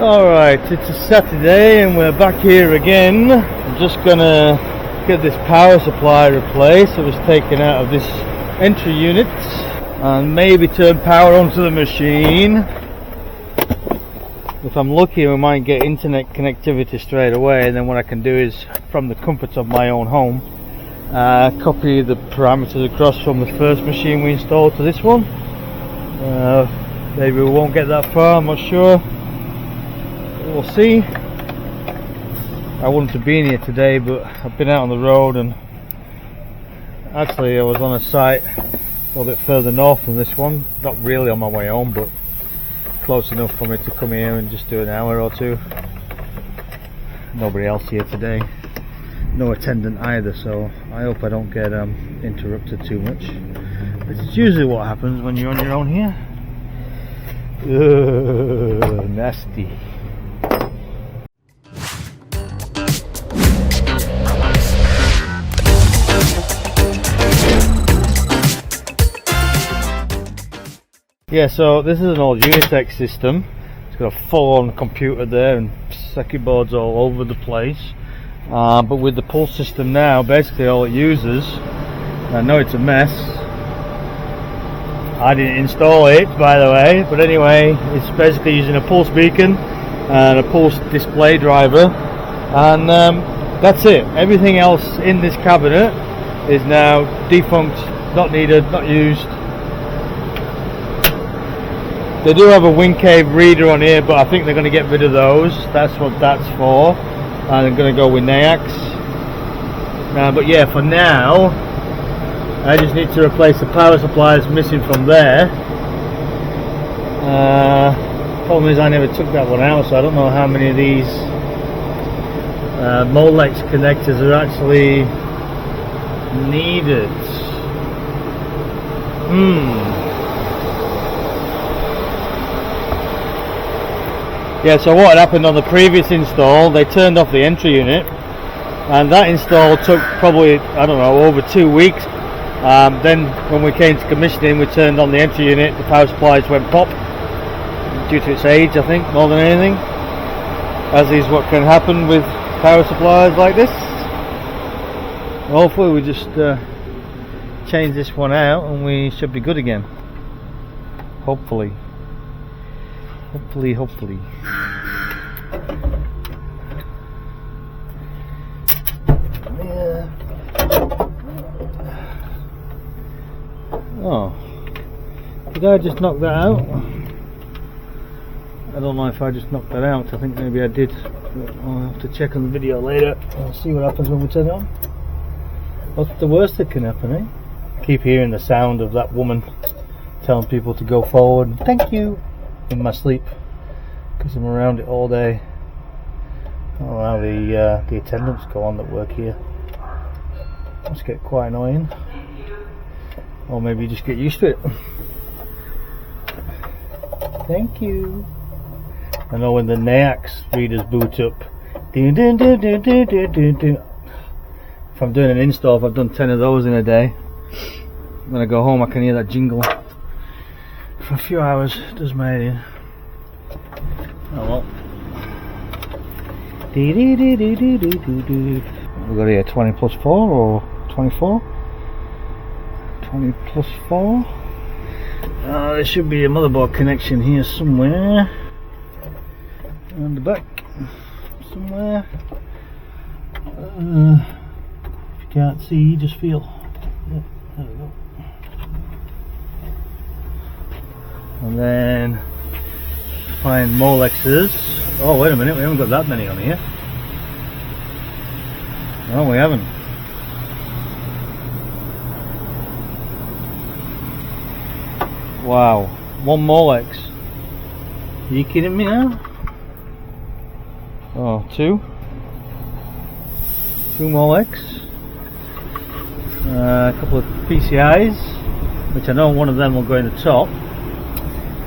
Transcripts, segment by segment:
Alright, it's a Saturday and we're back here again. I'm just gonna get this power supply replaced. It was taken out of this entry unit and maybe turn power onto the machine. If I'm lucky, we might get internet connectivity straight away, and then what I can do is, from the comfort of my own home, copy the parameters across from the first machine we installed to this one. Maybe we won't get that far, I'm not sure. We'll see. I wouldn't have been here today, but I've been out on the road, and actually I was on a site a little bit further north than this one. Not really on my way home, but close enough for me to come here and just do an hour or two. Nobody else here today. No attendant either, so I hope I don't get interrupted too much. But it's usually what happens when you're on your own here. Ugh, nasty. Yeah, so this is an old Unitex system. It's got a full-on computer there and circuit boards all over the place. But with the pulse system now, basically all it uses, I know it's a mess. I didn't install it, by the way, but anyway, it's basically using a pulse beacon and a pulse display driver, and that's it. Everything else in this cabinet is now defunct, not needed, not used. They do have a WinCave reader on here, but I think they're going to get rid of those. That's what that's for. And I'm going to go with Nayax. But yeah, for now, I just need to replace the power supply that's missing from there. Problem is I never took that one out, so I don't know how many of these Molex connectors are actually needed. Yeah, so what had happened on the previous install, they turned off the entry unit, and that install took probably, I don't know, over 2 weeks. Then when we came to commissioning, we turned on the entry unit, the power supplies went pop, due to its age, I think, more than anything. As is what can happen with power supplies like this. Hopefully we just change this one out and we should be good again. Hopefully. Hopefully. Yeah. Oh, did I just knock that out? I don't know if I just knocked that out. I think maybe I did. I'll have to check on the video later. I'll see what happens when we turn it on. What's the worst that can happen, eh? Keep hearing the sound of that woman telling people to go forward. Thank you. In my sleep, because I'm around it all day. I don't know how the attendants go on that work here. Must get quite annoying, or maybe you just get used to it. Thank you. I know when the Nayax readers boot up, if I'm doing an install, if I've done 10 of those in a day, when I go home I can hear that jingle for a few hours. It does my head in. Oh well. We've got here 20 plus 4 or 24? 20 plus 4. There should be a motherboard connection here somewhere. On the back. Somewhere. If you can't see, just feel. Yeah, there we go. And then find Molexes. Oh, wait a minute, we haven't got that many on here. No, we haven't. Wow, one Molex. Are you kidding me now? Oh, two Molex. A couple of PCIs, which I know one of them will go in the top.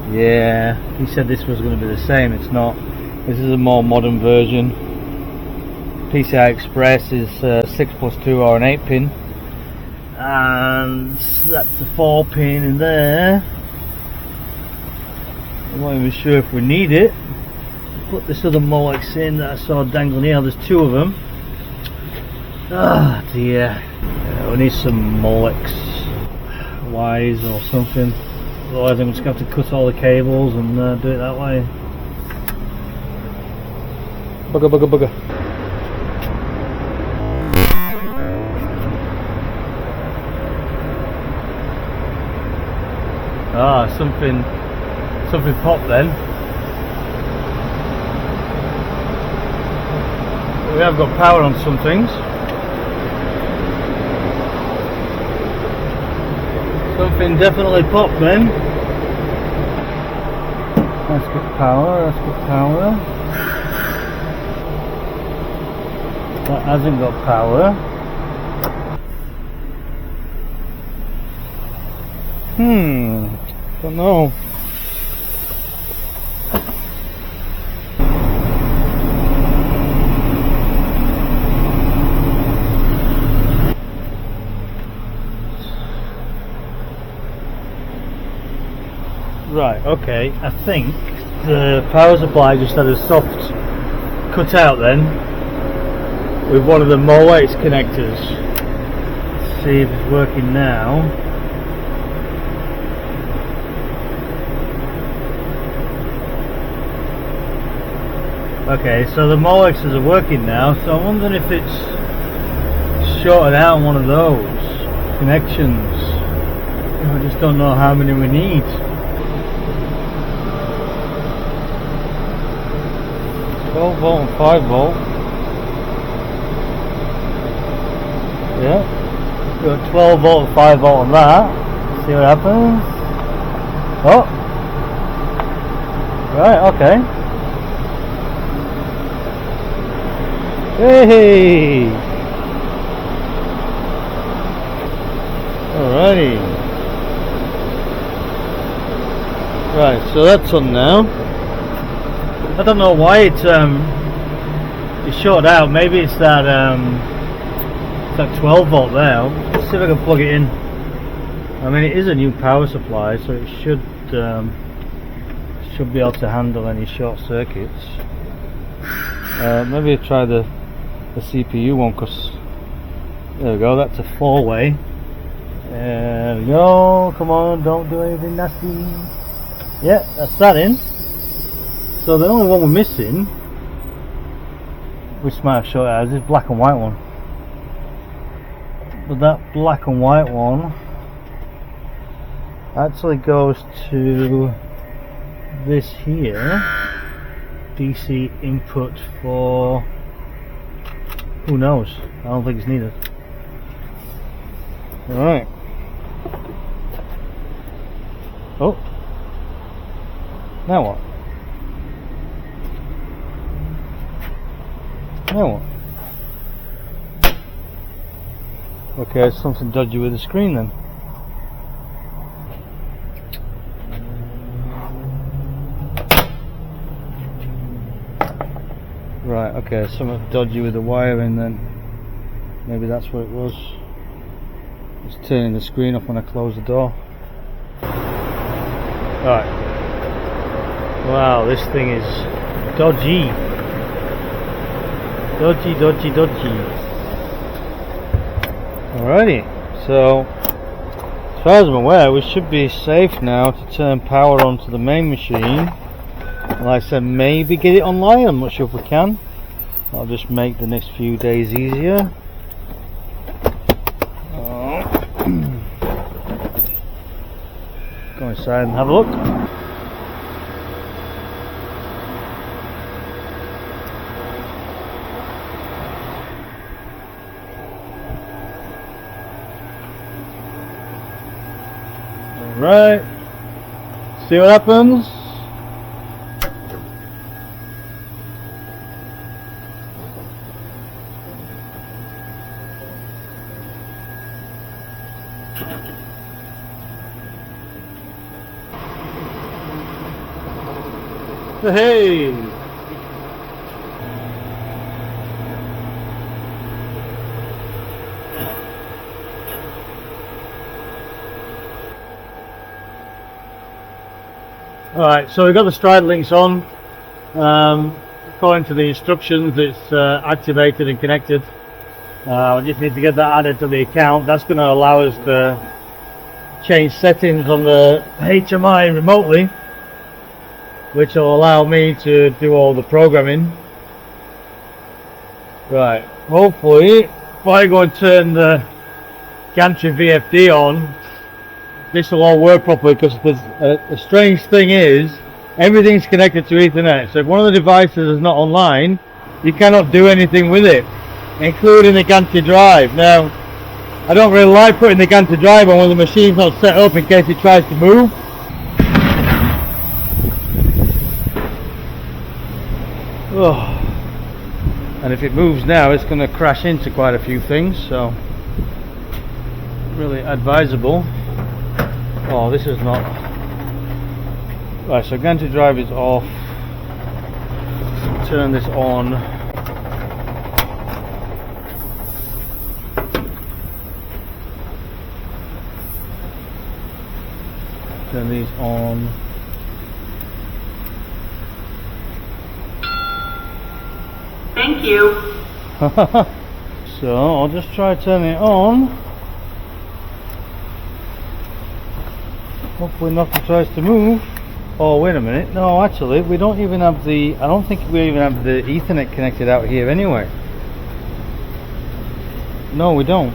Yeah, he said this was going to be the same. It's not. This is a more modern version. PCI Express is 6 plus 2 or an 8 pin, and that's the 4 pin in there. I'm not even sure if we need it. put this other Molex in that I saw dangling here. There's two of them. Ah dear. We need some Molex wires or something. Otherwise I'm just going to have to cut all the cables and do it that way. Bugger, bugger, bugger. Ah, something popped then. We have got power on some things. Something definitely popped then. Let's get power, let's get power. That hasn't got power. Don't know. Right, okay, I think the power supply just had a soft cut out then with one of the Molex connectors. Let's see if it's working now. Okay, so the Molexes are working now, so I'm wondering if it's shorted out on one of those connections. I just don't know how many we need. 12 volt and 5 volt. Yeah, got 12 volt and 5 volt on that. See what happens. Oh, right, okay. Hey! Alrighty. Right, so that's on now. I don't know why it's shorted out. Maybe it's that 12 volt there. Let's see if I can plug it in. I mean, it is a new power supply, so it should be able to handle any short circuits. Maybe try the CPU one, because there we go, that's a 4-way. There we go, come on, don't do anything nasty. Yeah, that's that in. So the only one we're missing, which might have shorted out, is this black and white one. But that black and white one actually goes to this here, DC input for, who knows, I don't think it's needed. Alright. Oh, now what? Now what? Okay, something dodgy with the screen then. Right, okay, something dodgy with the wiring then. Maybe that's what it was. It's turning the screen off when I close the door. Right. Wow, this thing is dodgy. Dodgy, dodgy, dodgy. Alrighty, so as far as I'm aware, we should be safe now to turn power on to the main machine. Like I said, maybe get it online. I'm not sure if we can. I'll just make the next few days easier. Go inside and have a look. Alright, see what happens. Hey! Alright, so we've got the stride links on. According to the instructions, it's activated and connected. I just need to get that added to the account. That's going to allow us to change settings on the HMI remotely, which will allow me to do all the programming. Right, hopefully if I go and turn the gantry VFD on, this will all work properly, because the strange thing is everything's connected to Ethernet, so if one of the devices is not online, you cannot do anything with it, including the gantry drive. Now, I don't really like putting the gantry drive on when the machine's not set up in case it tries to move. Oh. And if it moves now, it's going to crash into quite a few things, so really advisable. Oh, this is not right. So gantry drive is off. Turn this on. Turn these on. Thank you. So I'll just try turning it on. Hopefully nothing tries to move. Oh, wait a minute. No, actually, we don't even have the... I don't think we even have the Ethernet connected out here anyway. No, we don't.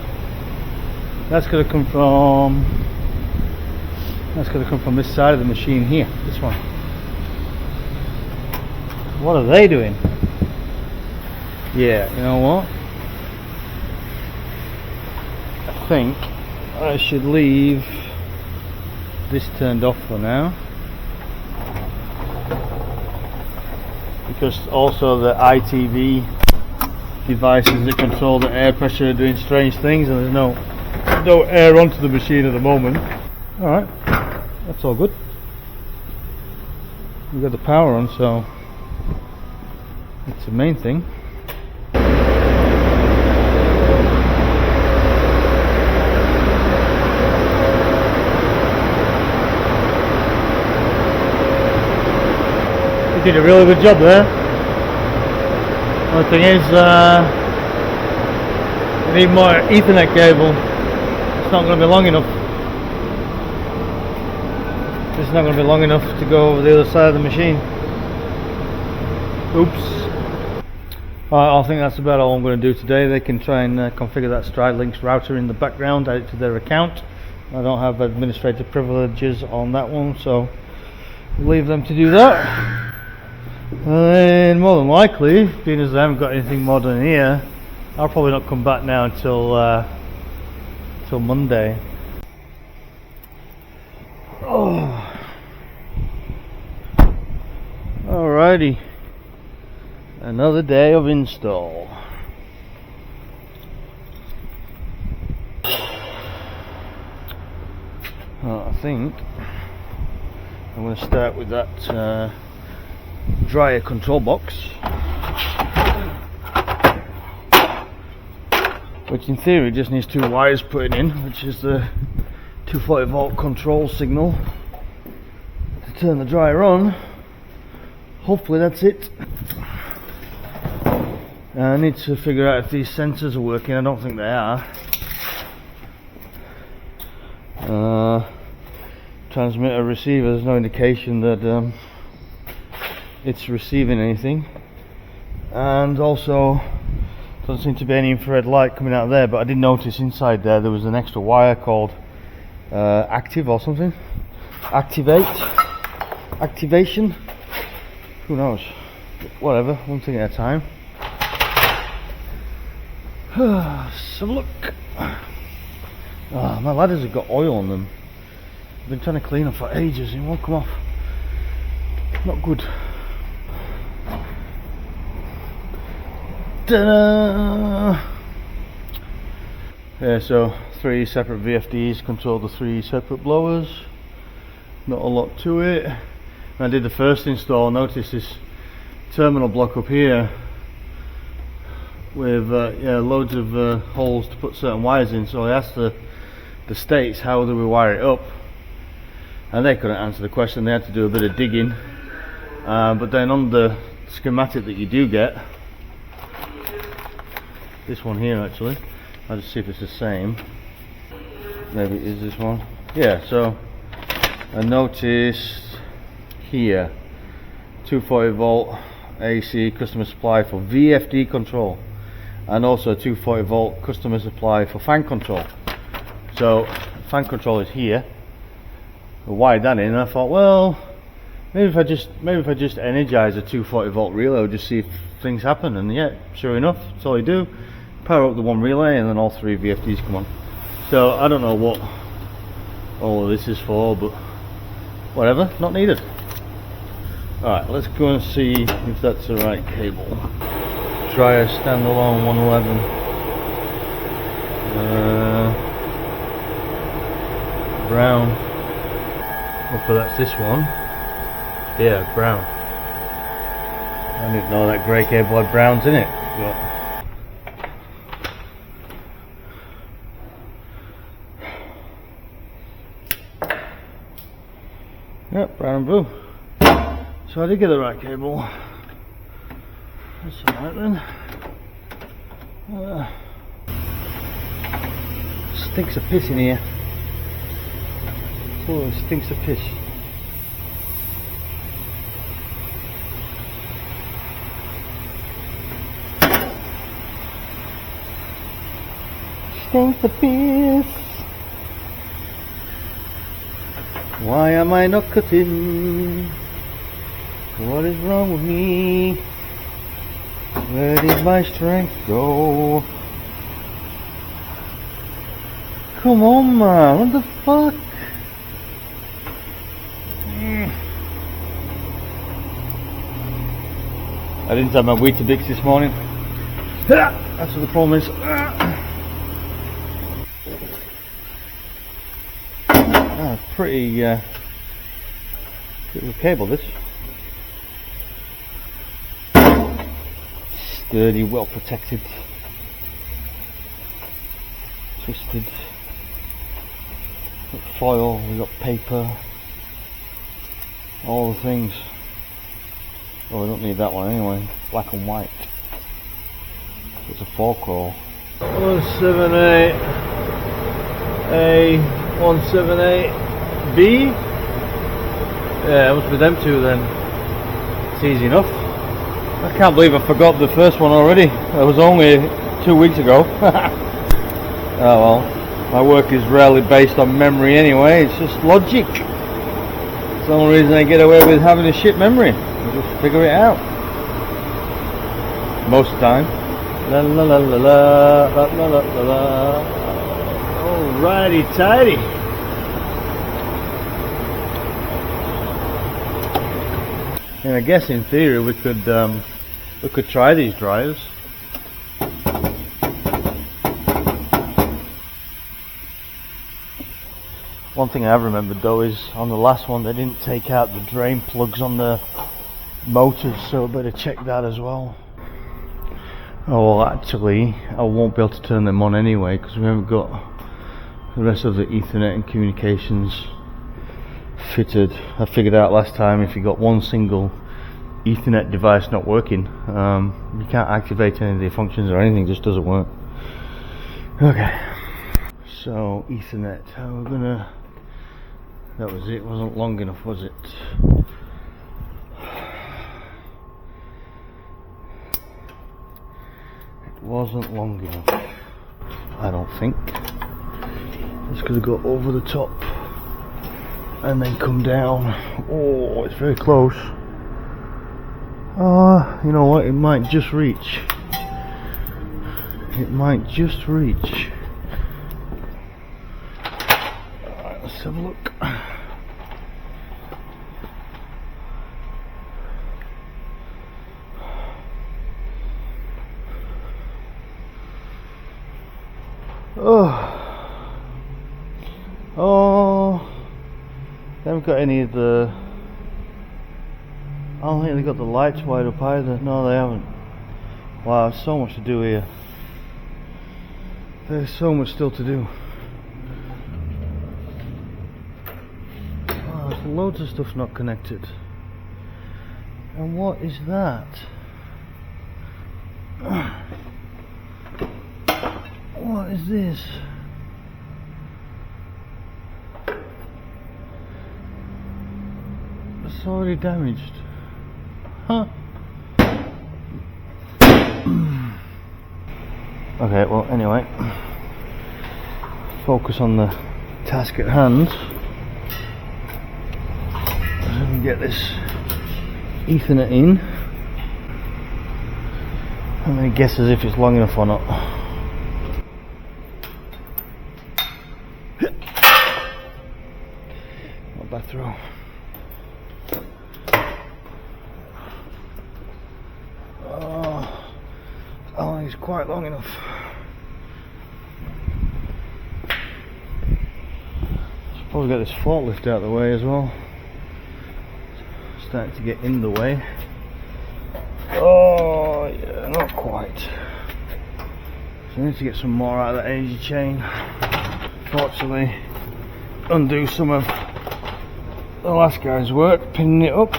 That's going to come from... That's going to come from this side of the machine here. This one. What are they doing? Yeah, you know what? I think I should leave this turned off for now, because also the ITV devices that control the air pressure are doing strange things, and there's no air onto the machine at the moment. Alright, that's all good. We've got the power on, so it's the main thing. Did a really good job there. The thing is, we need more Ethernet cable. It's not going to be long enough. It's not going to be long enough to go over the other side of the machine. Oops. I think that's about all I'm going to do today. They can try and configure that StrideLinks router in the background, add it to their account. I don't have administrative privileges on that one, so we'll leave them to do that. And then, more than likely, being as I haven't got anything modern here, I'll probably not come back now until Monday. Oh. Alrighty, another day of install. Well, I think I'm going to start with that dryer control box, which in theory just needs 2 wires put in, which is the 240 volt control signal to turn the dryer on. Hopefully that's it. I need to figure out if these sensors are working. I don't think they are. Transmitter receiver, there's no indication that it's receiving anything, and also doesn't seem to be any infrared light coming out of there, but I did notice inside there was an extra wire called active or something, activation, who knows, whatever, one thing at a time. Let's have a look. Oh, my ladders have got oil on them. I've been trying to clean them for ages and it won't come off. Not good. Ta-da! Yeah, so 3 separate VFDs control the 3 separate blowers. Not a lot to it. When I did the first install, notice this terminal block up here with loads of holes to put certain wires in. So I asked the States, how do we wire it up? And they couldn't answer the question. They had to do a bit of digging. But then on the schematic that you do get, this one here actually, I'll just see if it's the same. Maybe it is this one. Yeah, so I noticed here 240 volt AC customer supply for VFD control, and also 240 volt customer supply for fan control. So fan control is here. I wired that in and I thought, well, maybe if I just energize a 240 volt relay, I'll just see if things happen. And yeah, sure enough, that's all you do. Power up the one relay and then all three VFDs come on. So I don't know what all of this is for, but whatever, not needed. Alright, let's go and see if that's the right cable. Try a standalone 111. Brown. Hopefully that's this one. Yeah, brown. I didn't know that grey cable had browns in it. But yep, brown and blue. So I did get the right cable. That's alright then. Stinks of piss in here. Oh, it stinks of piss. Stinks of piss. Why am I not cutting? What is wrong with me? Where did my strength go? Come on, man, what the fuck? I didn't have my Weetabix this morning. That's what the problem is. Pretty good cable, this. Sturdy, well protected. Twisted. Got foil, we got paper. All the things. Oh, we don't need that one anyway. Black and white. It's a 4-core. 178 A, 178 B. Yeah, it must be them two then. It's easy enough. I can't believe I forgot the first one already. It was only 2 weeks ago. Oh well, my work is rarely based on memory anyway, it's just logic. It's the only reason I get away with having a shit memory. I just figure it out. Most of the time. La la la la la la la la la la. Alrighty tidy. And I guess in theory we could try these drives. One thing I have remembered though is on the last one they didn't take out the drain plugs on the motors, so I better check that as well. Oh well, actually I won't be able to turn them on anyway because we haven't got the rest of the Ethernet and communications fitted. I figured out last time if you got one single Ethernet device not working, you can't activate any of the functions or anything, just doesn't work. Okay, so Ethernet, how we're gonna, that was it, wasn't long enough, was it? It wasn't long enough, I don't think. It's gonna go over the top and then come down. Oh, it's very close. You know what, it might just reach. It might just reach. Alright, let's have a look. They haven't got any of the, I don't think they got the lights wired up either. No, they haven't. Wow, there's so much to do here. There's so much still to do. Wow, there's loads of stuff not connected. And what is that? What is this? It's already damaged. Huh? Okay, well, anyway, focus on the task at hand. So we can get this Ethernet in. I'm going to guess as if it's long enough or not. Not bad throw. Oh, it's quite long enough. Should probably get this forklift out of the way as well. Starting to get in the way. Oh yeah, not quite. So I need to get some more out of that energy chain. Fortunately, undo some of the last guy's work, pinning it up.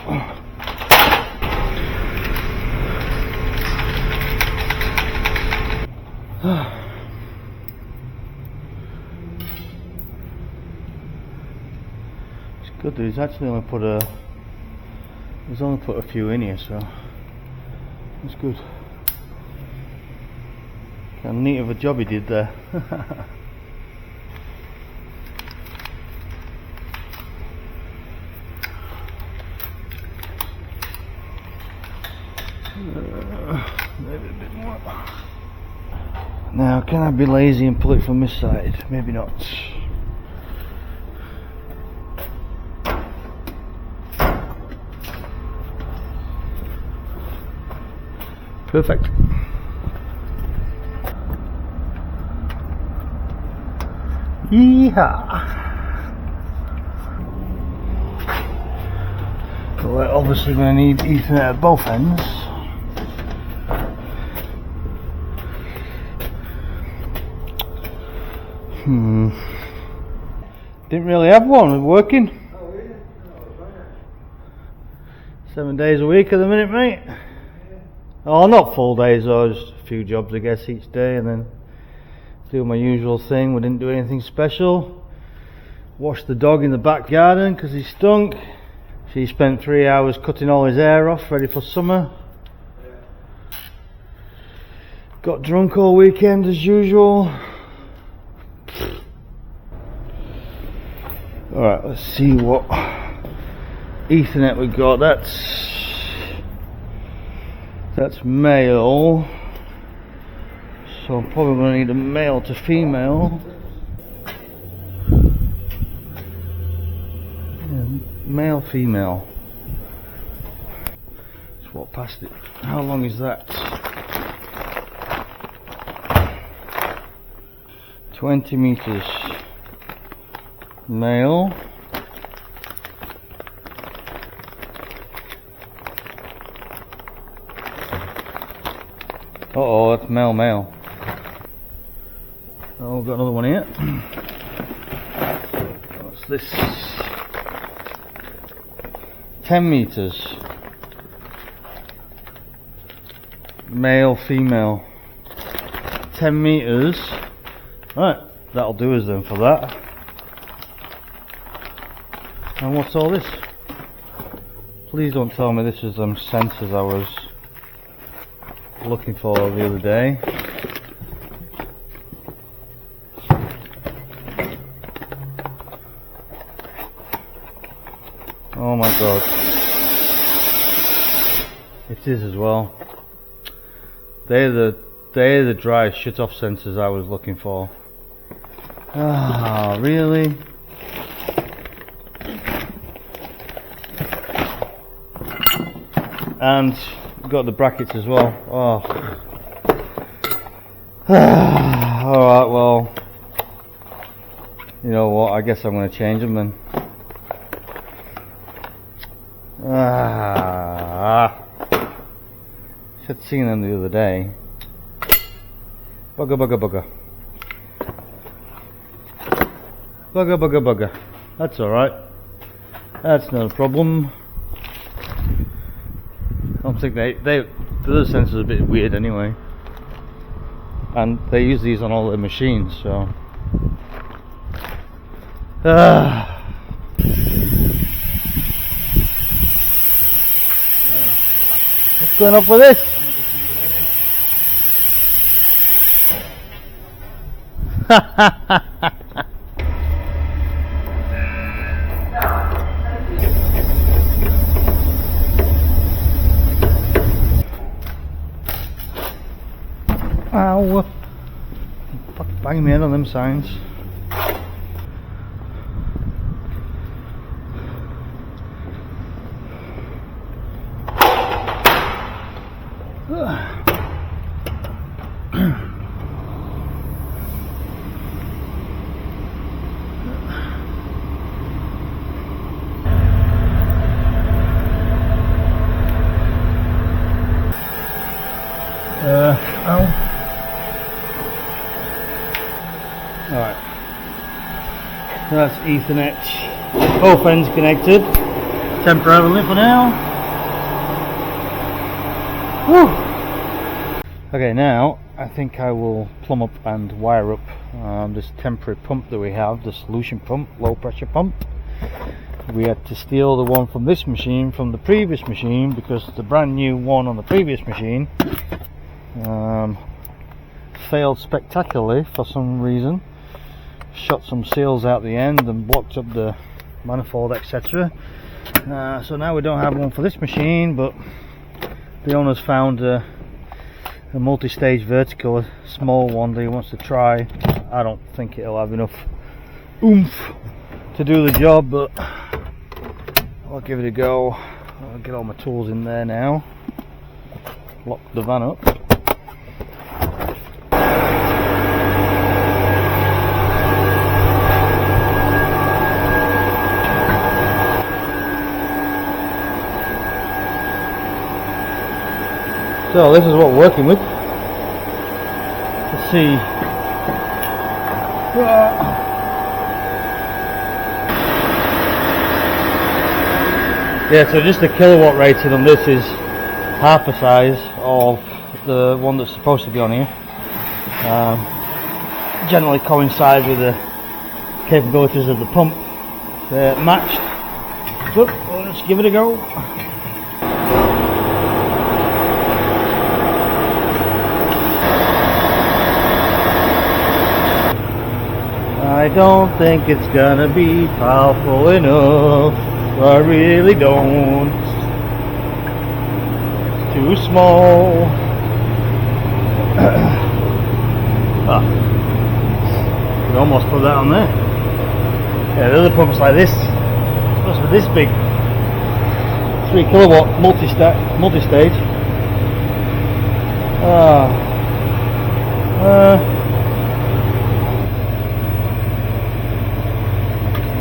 It's good that he's actually only put a few in here, so that's good. How neat of a job he did there. Maybe a bit more. Now, can I be lazy and pull it from this side? Maybe not. Perfect. Yeehaw! Well, we're obviously going to need Ethernet at both ends. Didn't really have one working. 7 days a week at the minute, mate. Oh, not full days though, just a few jobs I guess each day, and then do my usual thing. We didn't do anything special. Washed the dog in the back garden because he stunk. She spent 3 hours cutting all his hair off, ready for summer. Got drunk all weekend as usual. Alright, let's see what Ethernet we got. That's male, so I'm probably going to need a male to female. Yeah, male, female. Let's walk past it. How long is that? 20 meters. Male. Uh-oh, that's male. Oh, we've got another one here. What's this? 10 meters. Male, female. 10 meters. Right, that'll do us then for that. And what's all this? Please don't tell me this is them sensors I was looking for the other day. Oh my god. It is as well. They're the dry shut off sensors I was looking for. Ah, really? And got the brackets as well. Oh. Alright, well, you know what, I guess I'm going to change them then. Should have seen them the other day. Bugger, bugger, bugger. Bugger, bugger, bugger. That's alright. That's not a problem. don't think the other sensor's a bit weird anyway, and they use these on all their machines, so what's going on with this? Ow! Fuck, banging me head on them signs. Alright, so that's Ethernet, both ends connected, temporarily for now. Whew. Okay, now I think I will plumb up and wire up this temporary pump that we have, the solution pump, low pressure pump. We had to steal the one from this machine from the previous machine because the brand new one on the previous machine failed spectacularly for some reason. Shot some seals out the end and blocked up the manifold, etc. So now we don't have one for this machine, but the owner's found a multi-stage vertical, a small one that he wants to try. I don't think it'll have enough oomph to do the job, but I'll give it a go. I'll get all my tools in there now, lock the van up. So this is what we're working with. Let's see. Yeah, so just the kilowatt rating on this is half the size of the one that's supposed to be on here. Generally coincides with the capabilities of the pump. They're matched. So let's give it a go. I don't think it's gonna be powerful enough. I really don't. It's too small. Could almost put that on there. Yeah, the other pump's like this. It's supposed to be this big. 3 kilowatt multi-stage.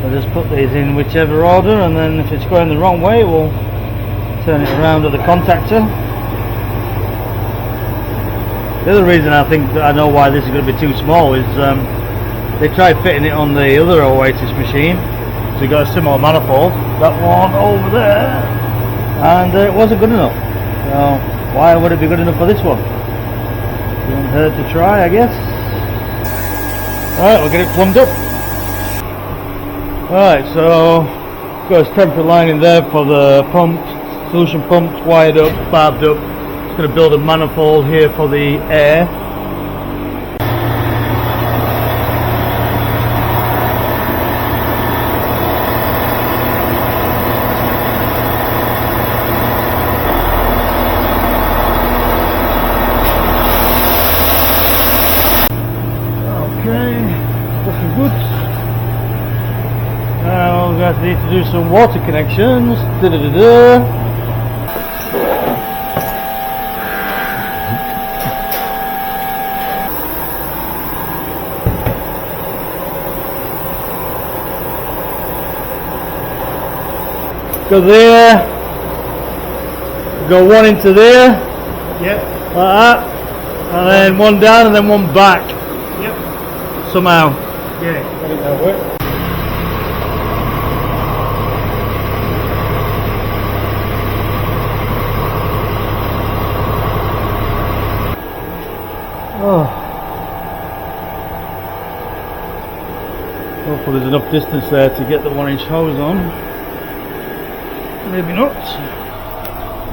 I'll just put these in whichever order, and then if it's going the wrong way we'll turn it around at the contactor. The other reason I think that I know why this is going to be too small is they tried fitting it on the other Oasis machine, so you got a similar manifold, that one over there, and it wasn't good enough. So why would it be good enough for this one? Wouldn't hurt to try, I guess. Alright, we'll get it plumbed up. Alright, so got a temporary line in there for the pump, solution pump, wired up, barbed up. It's going to build a manifold here for the air. Okay, looking good. Now we're going to need to do some water connections. Go there, go one into there, Yep. like that, and then one down and then one back. Yep. Somehow. Yeah. I think that'll work. Hopefully there's enough distance there to get the 1-inch hose on. Maybe not.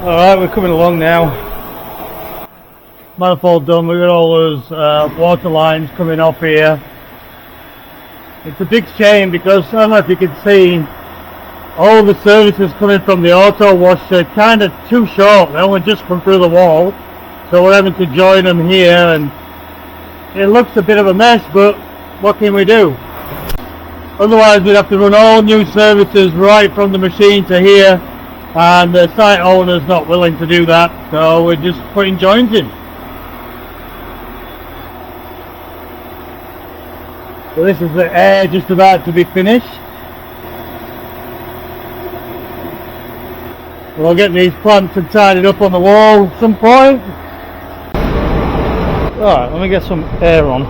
Alright, we're coming along now. Manifold done, we've got all those water lines coming off here. It's a big shame because I don't know if you can see all the services coming from the auto wash are kind of too short. They only just come through the wall, so we're having to join them here, and it looks a bit of a mess, but what can we do? Otherwise we'd have to run all new services right from the machine to here, and the site owner's not willing to do that, so we're just putting joins in. So this is the air just about to be finished. We'll get these plants and tidied up on the wall at some point. Alright, let me get some air on.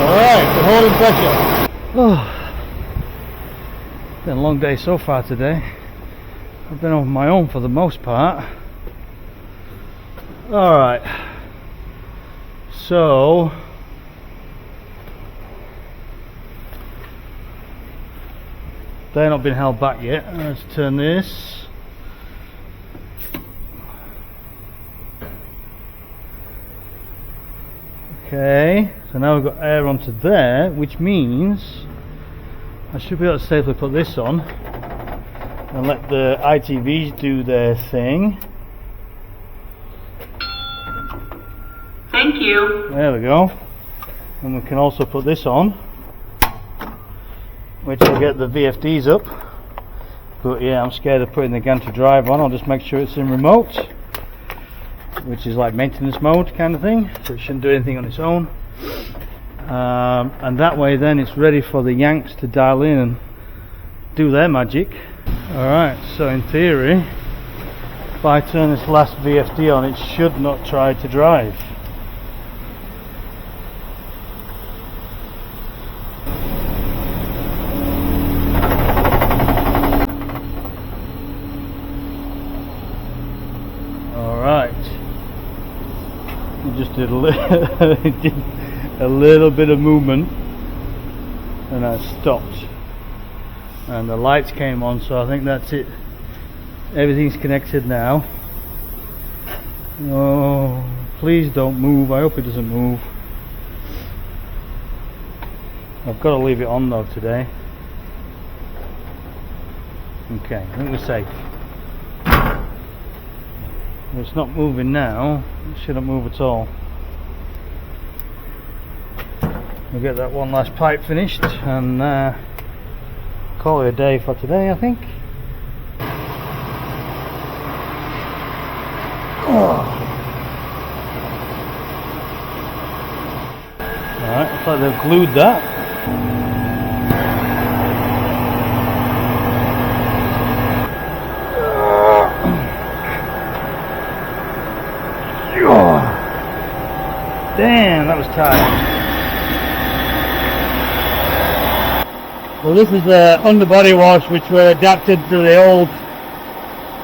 Alright, we're holding pressure. Oh. Been a long day so far today. I've been on my own for the most part. Alright, so they're not been held back yet. Let's turn this. Okay, so now we've got air onto there, which means I should be able to safely put this on and let the ITVs do their thing. Thank you. There we go. And we can also put this on, which will get the VFDs up. But yeah, I'm scared of putting the gantry drive on. I'll just make sure it's in remote, which is like maintenance mode kind of thing, so it shouldn't do anything on its own. And that way then it's ready for the Yanks to dial in and do their magic. Alright, so in theory, if I turn this last VFD on, it should not try to drive. Alright, we just did a little bit of movement and I stopped and the lights came on, so I think that's it. Everything's connected now. Oh, please don't move. I hope it doesn't move. I've got to leave it on though today. Okay, I think we're safe. If it's not moving now, it shouldn't move at all. We'll get that one last pipe finished and call it a day for today, I think. Alright, looks like they've glued that. Damn, that was tight. Well, this is the underbody wash which were adapted to the old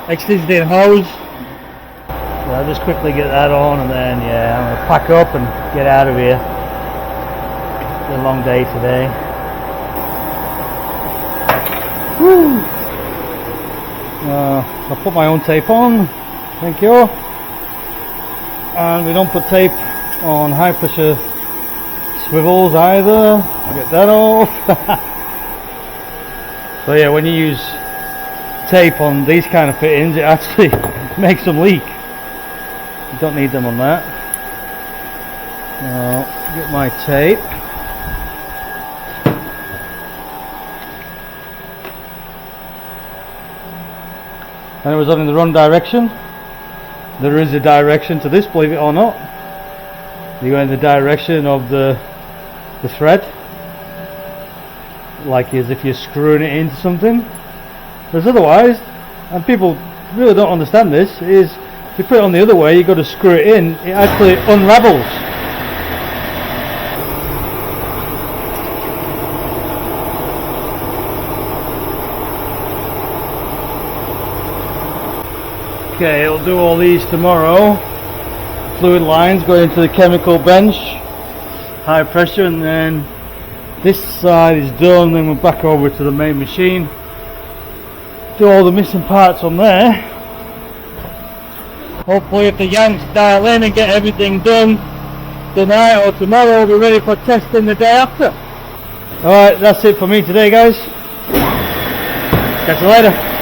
existing hose. So I'll just quickly get that on and then yeah, I'm going to pack up and get out of here. It's been a long day today. Woo! I'll put my own tape on, thank you. And we don't put tape on high pressure swivels either. Get that off. So yeah, when you use tape on these kind of fittings, it actually makes them leak. You don't need them on that. Now, get my tape. And it was on in the wrong direction. There is a direction to this, believe it or not. You go in the direction of the thread, like as if you're screwing it into something. Because otherwise, and people really don't understand this, is if you put it on the other way, you got to screw it in, it actually unravels. Okay, it'll do all these tomorrow. Fluid lines going into the chemical bench, high pressure, and then this side is done. Then we're back over to the main machine, do all the missing parts on there. Hopefully if the Yanks dial in and get everything done tonight or tomorrow, we'll be ready for testing the day after. Alright, that's it for me today, guys. Catch you later.